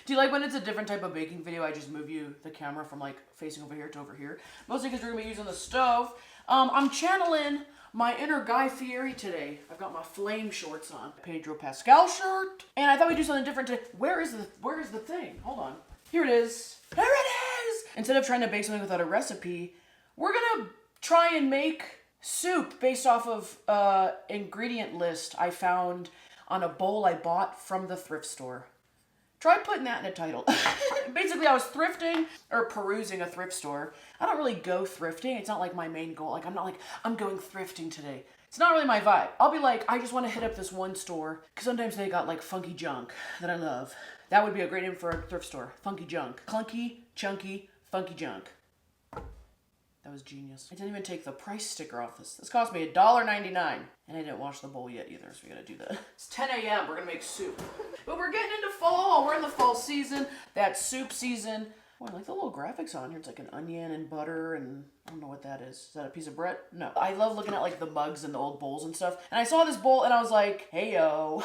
Do you like when it's a different type of baking video, I just move you the camera from like facing over here to over here? Mostly because we're going to be using the stove. I'm channeling my inner Guy Fieri today. I've got my flame shorts on. Pedro Pascal shirt. And I thought we'd do something different today. Where is the thing? Hold on. Here it is. There it is! Instead of trying to bake something without a recipe, we're going to try and make soup based off of ingredient list I found on a bowl I bought from the thrift store. Try putting that in a title. Basically, I was thrifting or perusing a thrift store. I don't really go thrifting. It's not like my main goal. Like, I'm not like, I'm going thrifting today. It's not really my vibe. I'll be like, I just want to hit up this one store because sometimes they got like funky junk that I love. That would be a great name for a thrift store. Funky junk. Clunky, chunky, funky junk. That was genius. I didn't even take the price sticker off this. This cost me $1.99. And I didn't wash the bowl yet either, so we gotta do that. It's 10 a.m. We're gonna make soup. But we're getting into fall. We're in the fall season. That soup season. Oh, I like the little graphics on here. It's like an onion and butter and I don't know what that is. Is that a piece of bread? No. I love looking at like the mugs and the old bowls and stuff. And I saw this bowl and I was like, hey yo.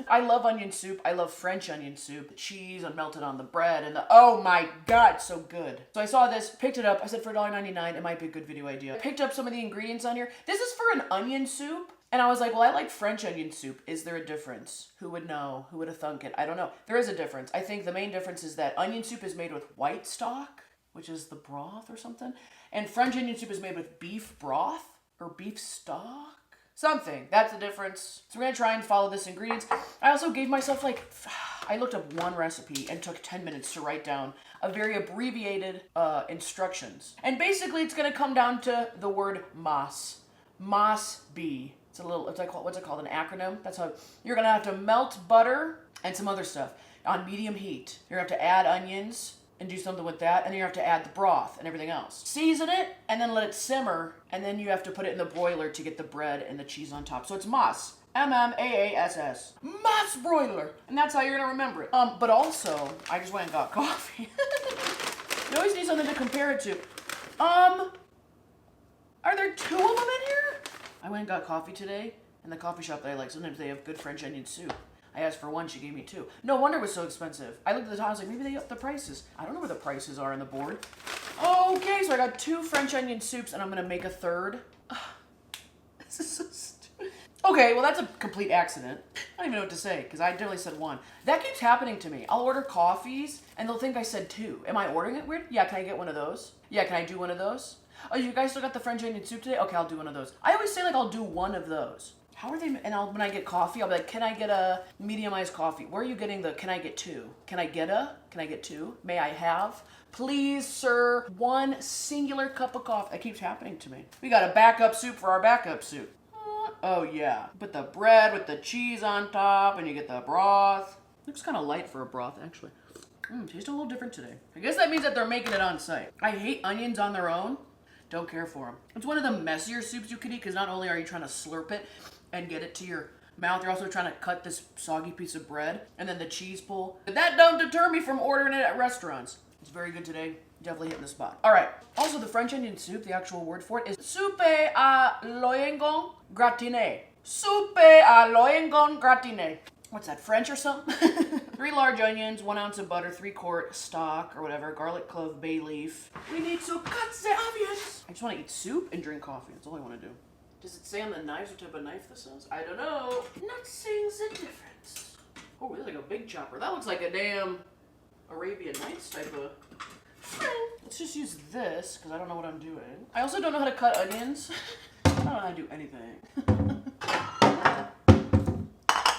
I love onion soup. I love French onion soup. The cheese unmelted on the bread and the, oh my God, so good. So I saw this, picked it up. I said for $1.99, it might be a good video idea. Picked up some of the ingredients on here. This is for an onion soup. And I was like, well, I like French onion soup. Is there a difference? Who would know? Who would have thunk it? I don't know. There is a difference. I think the main difference is that onion soup is made with white stock, which is the broth or something. And French onion soup is made with beef broth or beef stock. Something. That's the difference. So we're going to try and follow this ingredients. I also gave myself like, I looked up one recipe and took 10 minutes to write down a very abbreviated instructions. And basically it's going to come down to the word mas. Mas B. It's a little, it's like, what's it called? An acronym? That's how, you're going to have to melt butter and some other stuff on medium heat. You're going to have to add onions and do something with that, and then you have to add the broth and everything else. Season it, and then let it simmer, and then you have to put it in the broiler to get the bread and the cheese on top. So it's mas. M-M-A-A-S-S. Mas broiler. And that's how you're going to remember it. But also, I just went and got coffee. You always need something to compare it to. Are there two of them in here? I went and got coffee today, in the coffee shop that I like. Sometimes they have good French onion soup. I asked for one, she gave me two. No wonder it was so expensive. I looked at the top, I was like, maybe they upped the prices. I don't know where the prices are on the board. Okay, so I got 2 French onion soups and I'm gonna make a third. This is so stupid. Okay, well that's a complete accident. I don't even know what to say, because I definitely said 1. That keeps happening to me. I'll order coffees and they'll think I said 2. Am I ordering it weird? Yeah, can I get one of those? Yeah, can I do one of those? Oh, you guys still got the French onion soup today? Okay, I'll do one of those. I always say like I'll do one of those. How are they, and when I get coffee, I'll be like, can I get a medium-iced coffee? Where are you getting the, can I get 2? Can I get 2? May I have? Please, sir, 1 singular cup of coffee. That keeps happening to me. We got a backup soup for our backup soup. Oh yeah. Put the bread with the cheese on top and you get the broth. Looks kind of light for a broth, actually. Tastes a little different today. I guess that means that they're making it on site. I hate onions on their own. Don't care for them. It's one of the messier soups you could eat because not only are you trying to slurp it and get it to your mouth, you're also trying to cut this soggy piece of bread and then the cheese pull. But that don't deter me from ordering it at restaurants. It's very good today. Definitely hitting the spot. All right. Also, the French onion soup, the actual word for it is soupe à l'oignon gratiné. Soupe à l'oignon gratiné. What's that, French or something? 3 large onions, 1 ounce of butter, 3-quart stock or whatever, garlic, clove, bay leaf. We need to cut the onions. I just want to eat soup and drink coffee. That's all I want to do. Does it say on the knives what type of knife this is? I don't know. Nothing's a difference. Oh, this is like a big chopper. That looks like a damn Arabian Nights type of thing. Let's just use this because I don't know what I'm doing. I also don't know how to cut onions. I don't know how to do anything.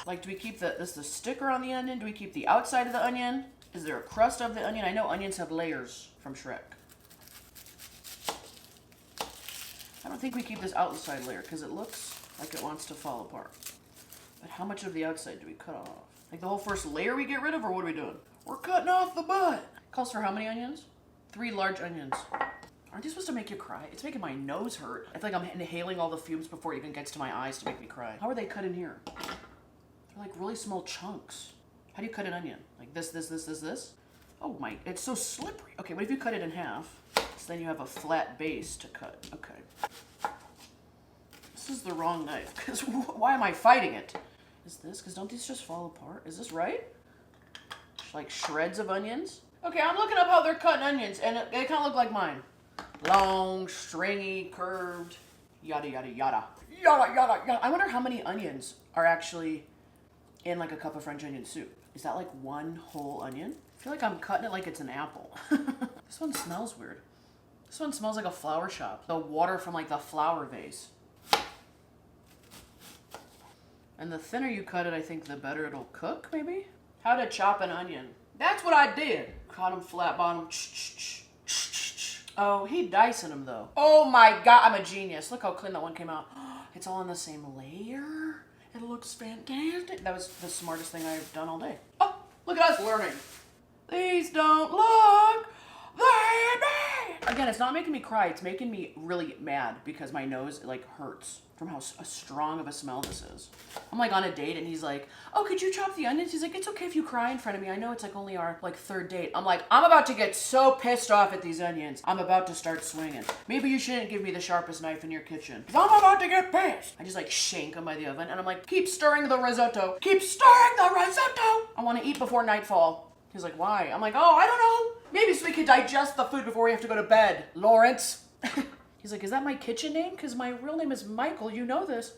Like, do we keep the sticker on the onion? Do we keep the outside of the onion? Is there a crust of the onion? I know onions have layers from Shrek. I don't think we keep this outside layer because it looks like it wants to fall apart. But how much of the outside do we cut off? Like the whole first layer we get rid of, or what are we doing? We're cutting off the butt. Calls for how many onions? 3 large onions. Aren't they supposed to make you cry? It's making my nose hurt. I feel like I'm inhaling all the fumes before it even gets to my eyes to make me cry. How are they cut in here? They're like really small chunks. How do you cut an onion? Like this, this, this, this, this? Oh my, it's so slippery. Okay, what if you cut it in half? So then you have a flat base to cut. Okay. This is the wrong knife, because why am I fighting it? Is this, because don't these just fall apart? Is this right? Like shreds of onions. Okay, I'm looking up how they're cutting onions, and they kind of look like mine. Long, stringy, curved, yada, yada, yada. Yada, yada, yada. I wonder how many onions are actually in like a cup of French onion soup. Is that like one whole onion? I feel like I'm cutting it like it's an apple. This one smells weird. This one smells like a flower shop. The water from like the flower vase. And the thinner you cut it, I think the better it'll cook, maybe? How to chop an onion. That's what I did. Cut them flat bottom. Oh, he dicing them though. Oh my God, I'm a genius. Look how clean that one came out. It's all on the same layer. It looks fantastic. That was the smartest thing I've done all day. Oh, look at us learning. These don't look that bad. Again, it's not making me cry. It's making me really mad because my nose like hurts from how strong of a smell this is. I'm like on a date and he's like, oh, could you chop the onions? He's like, it's okay if you cry in front of me. I know it's like only our like third date. I'm like, I'm about to get so pissed off at these onions. I'm about to start swinging. Maybe you shouldn't give me the sharpest knife in your kitchen. Cause I'm about to get pissed. I just like shank them by the oven and I'm like, keep stirring the risotto. Keep stirring the risotto. I want to eat before nightfall. He's like, why? I'm like, oh, I don't know. Maybe so we could digest the food before we have to go to bed. Lawrence. He's like, is that my kitchen name? Because my real name is Michael. You know this.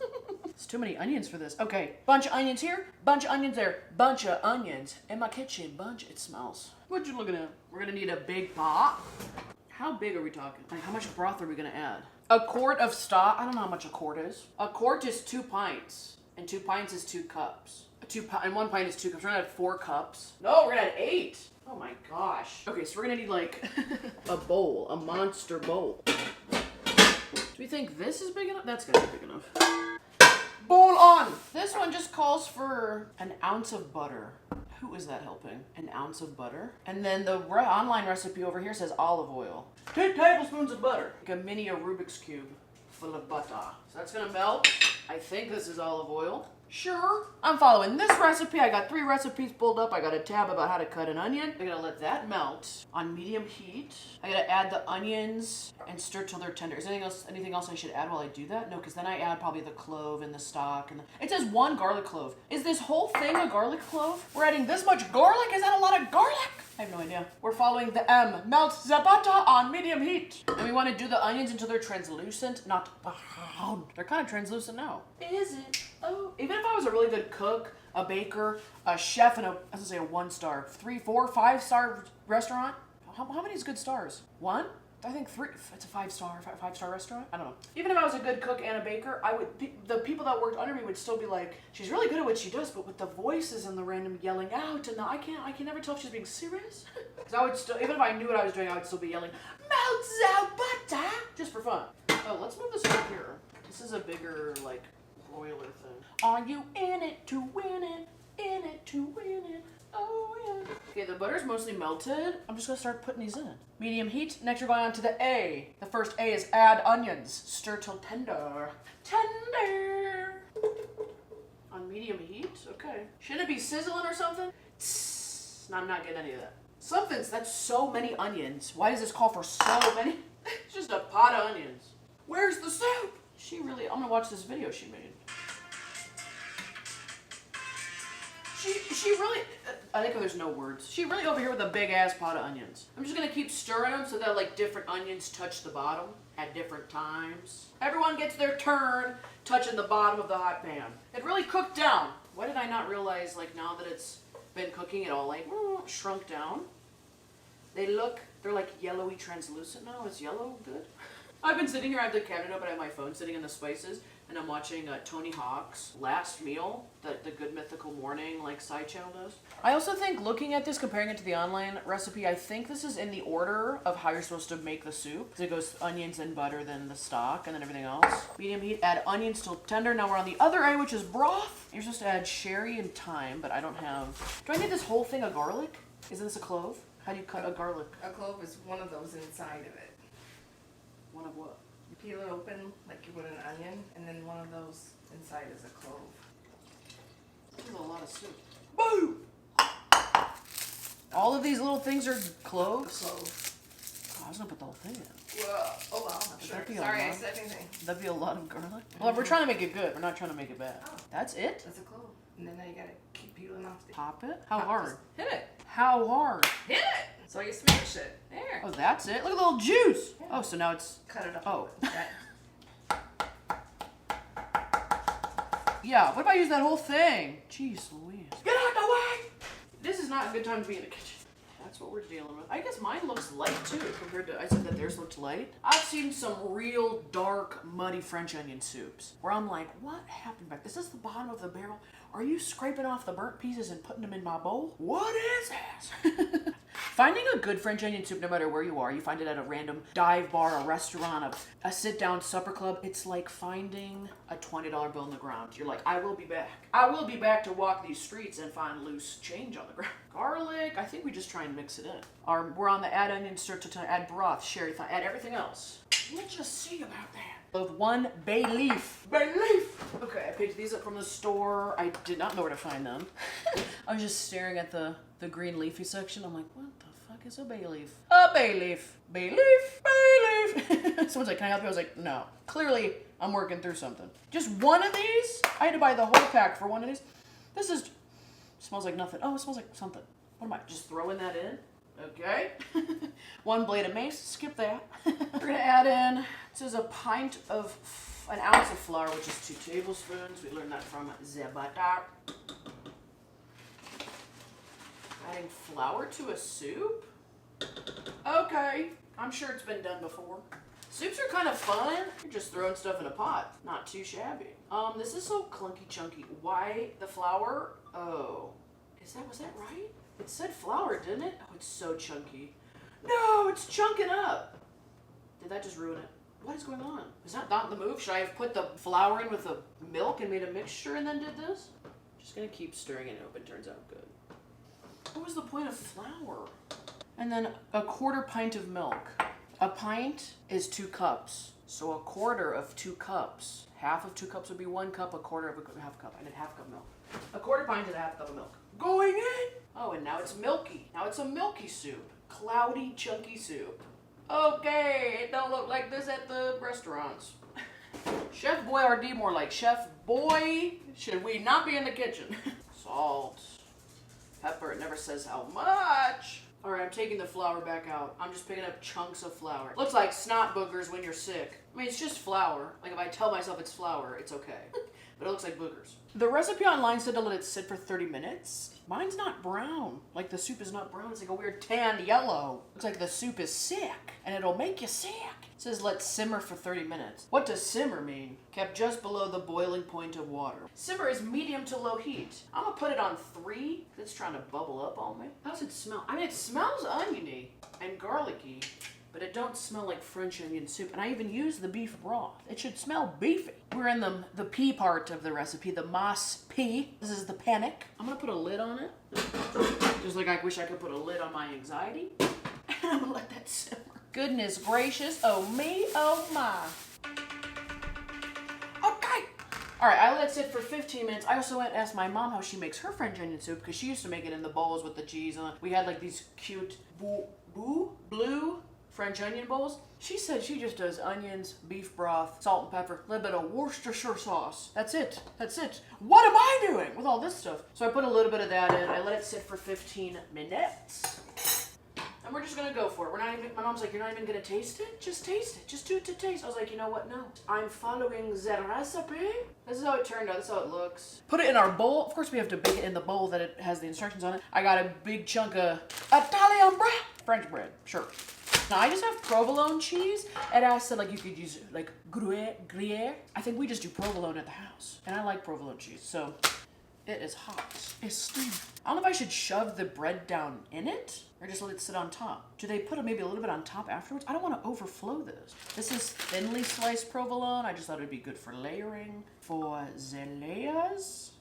It's too many onions for this. Okay, bunch of onions here, bunch of onions there, bunch of onions in my kitchen. Bunch. It smells. What you looking at? We're gonna need a big pot. How big are we talking? Like, how much broth are we gonna add? A quart of stock. I don't know how much a quart is. A quart is 2 pints, and 2 pints is 2 cups. And 1 pint is 2 cups. We're gonna add 4 cups. No, we're gonna add 8. Oh my gosh. Okay, so we're gonna need like a bowl, a monster bowl. Do we think this is big enough? That's gonna be big enough. Bowl on! This one just calls for an ounce of butter. Who is that helping? An ounce of butter? And then the online recipe over here says olive oil. 2 tablespoons of butter. Like a mini Rubik's Cube full of butter. So that's gonna melt. I think this is olive oil. Sure, I'm following this recipe. I got 3 recipes pulled up. I got a tab about how to cut an onion. I'm gonna let that melt on medium heat. I gotta add the onions and stir till they're tender. Is anything else I should add while I do that? No, because then I add probably the clove and the stock. It says 1 garlic clove. Is this whole thing a garlic clove? We're adding this much garlic? Is that a lot of garlic? I have no idea. We're following the M. Melt the butter on medium heat. And we want to do the onions until they're translucent, not brown. They're kind of translucent now. Is it? Oh, even if I was a really good cook, a baker, a chef in a 1-star, 3, 4, 5-star restaurant. How many is good stars? 1? I think 3. It's a 5-star restaurant. I don't know. Even if I was a good cook and a baker, the people that worked under me would still be like, she's really good at what she does, but with the voices and the random yelling out, and I can never tell if she's being serious. Because I would still, even if I knew what I was doing, I would still be yelling, melt the butter, just for fun. Oh, let's move this over here. This is a bigger like broiler thing. Are you in it to win it? In it to win it? Oh yeah. Okay, the butter's mostly melted. I'm just gonna start putting these in. Medium heat. Next we're going on to the A. The first A is add onions. Stir till tender. Tender. On medium heat? Okay. Shouldn't it be sizzling or something? Tss. No, I'm not getting any of that. That's so many onions. Why does this call for so many? It's just a pot of onions. Where's the soup? I'm gonna watch this video she made. She really, I think there's no words. She really over here with a big ass pot of onions. I'm just gonna keep stirring them so that like different onions touch the bottom at different times. Everyone gets their turn touching the bottom of the hot pan. It really cooked down. Why did I not realize like now that it's been cooking it all like shrunk down? They're like yellowy translucent now. Is yellow good? I've been sitting here, I have the cabinet open, I have my phone sitting in the spices, and I'm watching Tony Hawk's Last Meal, the Good Mythical Morning like side channel does. I also think looking at this, comparing it to the online recipe, I think this is in the order of how you're supposed to make the soup. So it goes onions and butter, then the stock, and then everything else. Medium heat, add onions till tender. Now we're on the other A, which is broth. You're supposed to add sherry and thyme, but I don't have... Do I need this whole thing of garlic? Is this a clove? How do you cut a garlic? A clove is one of those inside of it. One of what? You peel it open like you would an onion, and then one of those inside is a clove. This is a lot of soup. Boom! All of these little things are cloves? Clove. Oh, I was gonna put the whole thing in. Well, oh well. Sure. Sorry, I said anything. That'd be a lot of garlic. Well, we're trying to make it good. We're not trying to make it bad. Oh. That's it? That's a clove. And then now you gotta keep peeling off the... Pop it? How hard? Hit it. How hard? Hit it! So you smash it. There. Oh, that's it? Look at the little juice. Oh, so now it's... Cut it up. Oh. That. Yeah, what if I use that whole thing? Jeez Louise. Get out of the way! This is not a good time to be in the kitchen. That's what we're dealing with. I guess mine looks light too, compared to, I said that theirs looked light. I've seen some real dark, muddy French onion soups where I'm like, what happened back? Is this the bottom of the barrel? Are you scraping off the burnt pieces and putting them in my bowl? What is this? Finding a good French onion soup, no matter where you are, you find it at a random dive bar, a restaurant, a sit-down supper club, it's like finding a $20 bill on the ground. You're like, I will be back. I will be back to walk these streets and find loose change on the ground. Garlic, I think we just try and mix it in. We're on the add onion, stir to add broth, sherry, add everything else. Let's just see about that. Of 1 bay leaf. Bay leaf! Okay, I picked these up from the store. I did not know where to find them. I was just staring at the green leafy section. I'm like, what the fuck is a bay leaf? A bay leaf. Bay leaf. Bay leaf. Someone's like, can I help you? I was like, no. Clearly, I'm working through something. Just one of these? I had to buy the whole pack for one of these. This is... smells like nothing. Oh, it smells like something. What am I? Just throwing that in? Okay. 1 blade of mace. Skip that. We're going to add in... This is an ounce of flour, which is 2 tablespoons. We learned that from Zebata. Adding flour to a soup? Okay. I'm sure it's been done before. Soups are kind of fun. You're just throwing stuff in a pot. Not too shabby. This is so clunky chunky. Why the flour? Oh. Was that right? It said flour, didn't it? Oh, it's so chunky. No, it's chunking up. Did that just ruin it? What is going on? Is that not the move? Should I have put the flour in with the milk and made a mixture and then did this? Just gonna keep stirring it. Hope it turns out good. What was the point of flour? And then a 1/4 pint of milk. A pint is 2 cups. So a 1/4 of 2 cups. Half of 2 cups would be 1 cup, a 1/4 of a half cup. I did half cup milk. A 1/4 pint is a half cup of milk. Going in! Oh, and now it's milky. Now it's a milky soup. Cloudy, chunky soup. Okay, it don't look like this at the restaurants. Chef Boyardee, more like Chef Boy. Should we not be in the kitchen? Salt. Pepper, it never says how much. All right, I'm taking the flour back out. I'm just picking up chunks of flour. Looks like snot boogers when you're sick. I mean, it's just flour. Like if I tell myself it's flour, it's okay. But it looks like boogers. The recipe online said to let it sit for 30 minutes. Mine's not brown. Like the soup is not brown. It's like a weird tanned yellow. Looks like the soup is sick and it'll make you sick. It says let simmer for 30 minutes. What does simmer mean? Kept just below the boiling point of water. Simmer is medium to low heat. I'm gonna put it on 3 because it's trying to bubble up on me. How's it smell? I mean, it smells oniony and garlicky, but it don't smell like French onion soup. And I even use the beef broth. It should smell beefy. We're in the pea part of the recipe, the mas pea. This is the panic. I'm gonna put a lid on it. Just like I wish I could put a lid on my anxiety. And I'm gonna let that simmer. Goodness gracious, oh me, oh my. Okay. All right, I let it sit for 15 minutes. I also went and asked my mom how she makes her French onion soup because she used to make it in the bowls with the cheese on it. We had like these cute blue French onion bowls. She said she just does onions, beef broth, salt and pepper, a little bit of Worcestershire sauce. That's it. That's it. What am I doing with all this stuff? So I put a little bit of that in. I let it sit for 15 minutes. And we're just gonna go for it. We're not even, my mom's like, you're not even gonna taste it? Just taste it. Just do it to taste. I was like, you know what? No. I'm following the recipe. This is how it turned out. This is how it looks. Put it in our bowl. Of course, we have to bake it in the bowl that it has the instructions on it. I got a big chunk of Italian bread. French bread. Sure. Now, I just have provolone cheese. And I said, like, you could use, like, Gruyere. I think we just do provolone at the house. And I like provolone cheese, so it is hot. It's steaming. I don't know if I should shove the bread down in it or just let it sit on top. Do they put maybe a little bit on top afterwards? I don't want to overflow this. This is thinly sliced provolone. I just thought it'd be good for layering. For the layers,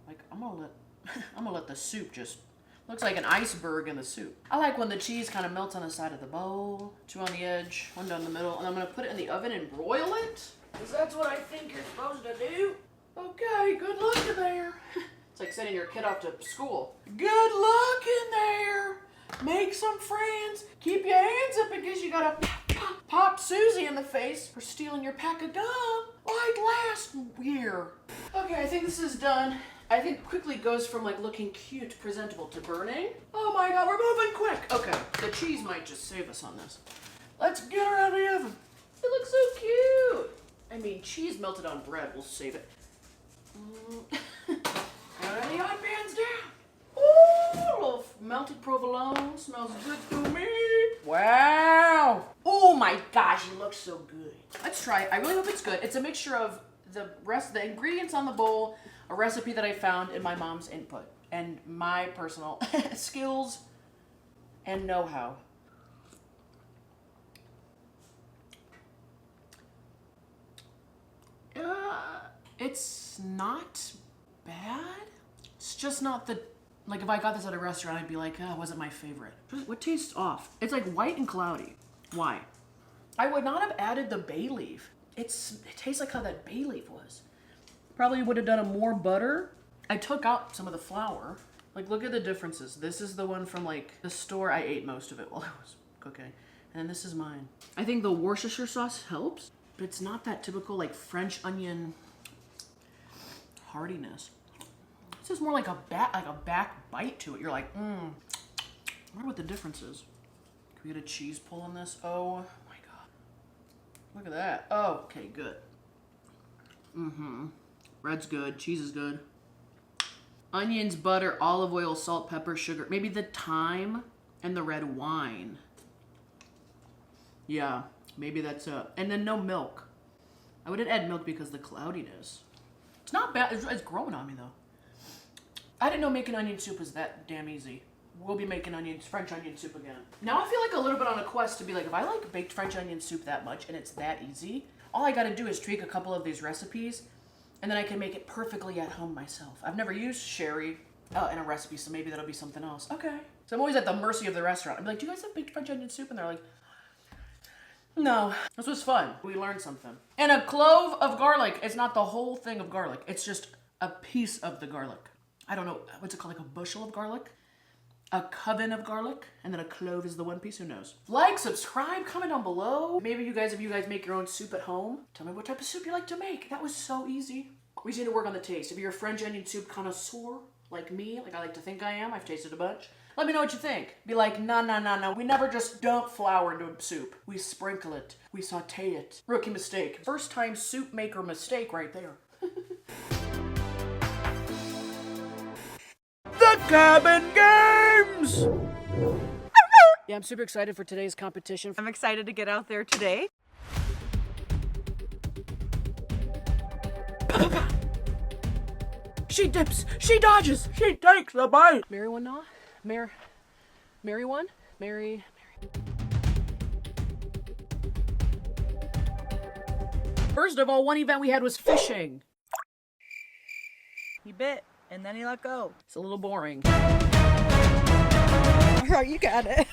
like, I'm gonna let the soup just... Looks like an iceberg in the soup. I like when the cheese kind of melts on the side of the bowl, 2 on the edge, 1 down the middle, and I'm gonna put it in the oven and broil it, because that's what I think you're supposed to do. Okay, good luck in there. It's like sending your kid off to school. Good luck in there. Make some friends. Keep your hands up in case you gotta pop Susie in the face for stealing your pack of gum like last year. Okay, I think this is done. I think quickly goes from like looking cute, presentable to burning. Oh my god, we're moving quick. Okay, the cheese might just save us on this. Let's get her out of the oven. It looks so cute. I mean, cheese melted on bread will save it. And the hot pan's down. Ooh, a little melted provolone. Smells good to me. Wow. Oh my gosh, it looks so good. Let's try it. I really hope it's good. It's a mixture of the ingredients on the bowl, a recipe that I found in my mom's input, and my personal skills and know-how. It's not bad. It's just not the, like if I got this at a restaurant, I'd be like, oh, it wasn't my favorite. What tastes off? It's like white and cloudy. Why? I would not have added the bay leaf. It tastes like how that bay leaf was. Probably would have done a more butter. I took out some of the flour. Like, look at the differences. This is the one from like the store. I ate most of it while I was cooking. And then this is mine. I think the Worcestershire sauce helps, but it's not that typical like French onion heartiness. This is more like a back bite to it. You're like, I wonder what the difference is. Can we get a cheese pull on this? Oh my god. Look at that. Oh, okay, good. Bread's good, cheese is good. Onions, butter, olive oil, salt, pepper, sugar. Maybe the thyme and the red wine. Yeah, maybe that's it. And then no milk. I wouldn't add milk because of the cloudiness. It's not bad. It's growing on me though. I didn't know making onion soup was that damn easy. We'll be making French onion soup again. Now I feel like a little bit on a quest to be like, if I like baked French onion soup that much and it's that easy, all I gotta do is tweak a couple of these recipes and then I can make it perfectly at home myself. I've never used sherry in a recipe, so maybe that'll be something else. Okay. So I'm always at the mercy of the restaurant. I'm like, do you guys have baked French onion soup? And they're like, no. This was fun. We learned something. And a clove of garlic. It's not the whole thing of garlic. It's just a piece of the garlic. I don't know, what's it called, like a bushel of garlic? A coven of garlic? And then a clove is the one piece, who knows? Like, subscribe, comment down below. Maybe if you guys make your own soup at home, tell me what type of soup you like to make. That was so easy. We just need to work on the taste. If you're a French onion soup connoisseur, like me, like I like to think I am, I've tasted a bunch. Let me know what you think. Be like, no. We never just dump flour into a soup. We sprinkle it. We saute it. Rookie mistake. First time soup maker mistake right there. The Cabin Games! Yeah, I'm super excited for today's competition. I'm excited to get out there today. She dips, she dodges, she takes the bite. Mary one now? Mary one? Mary. First of all, one event we had was fishing. He bit, and then he let go. It's a little boring. Alright, you got it.